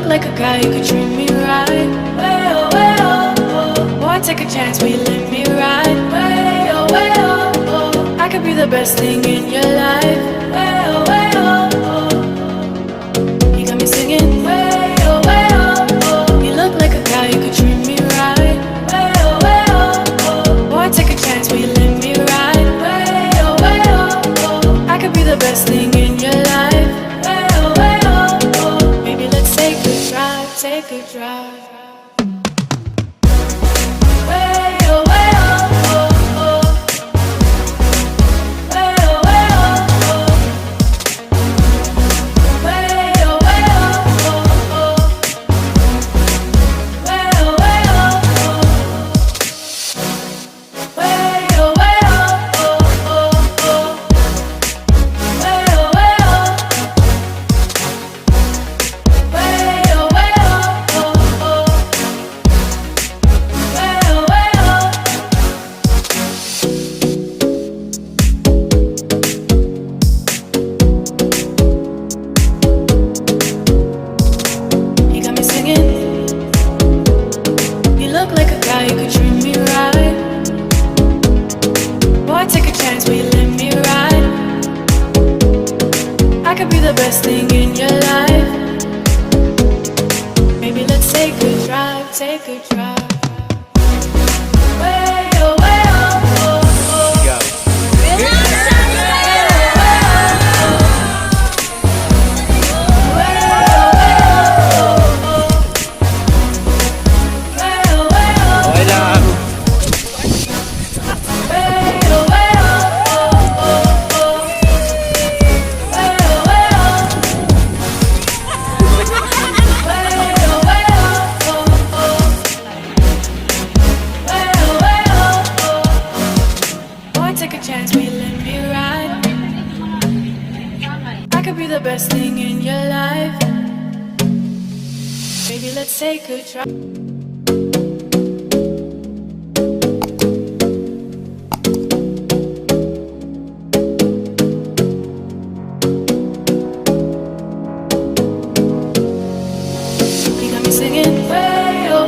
Like a guy, you could treat me right. Way oh, way oh, oh. Boy, take a chance, will you let me ride? Way oh, oh. I could be the best thing in your life. Way oh, oh. You got me singing. Way oh, oh. You look like a guy, you could treat me right. Way oh, oh. Boy, take a chance, will you let me ride? Way oh, oh. I could be the best thing in your life. Way oh. Maybe let's take a drive, take a drive. Way oh, oh, oh. Way oh, oh. Way oh, oh. Way oh, oh. Way oh, oh. You could treat me right. Boy, take a chance, will you let me ride? I could be the best thing in your life. Maybe let's take a drive, take a drive. Way oh, oh, oh. Go. The best thing in your life. Baby, let's take a try. You got me singing. Way oh,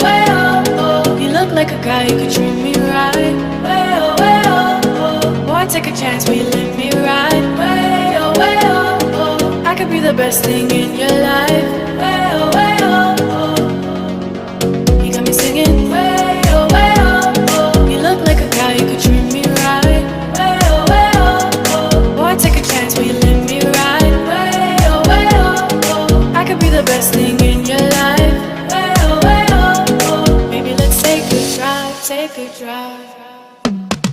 oh. You look like a guy, you could treat me right. Way oh, oh. Boy, take a chance, will you let me ride? Way oh, oh. I could be the best thing in your life. Way oh,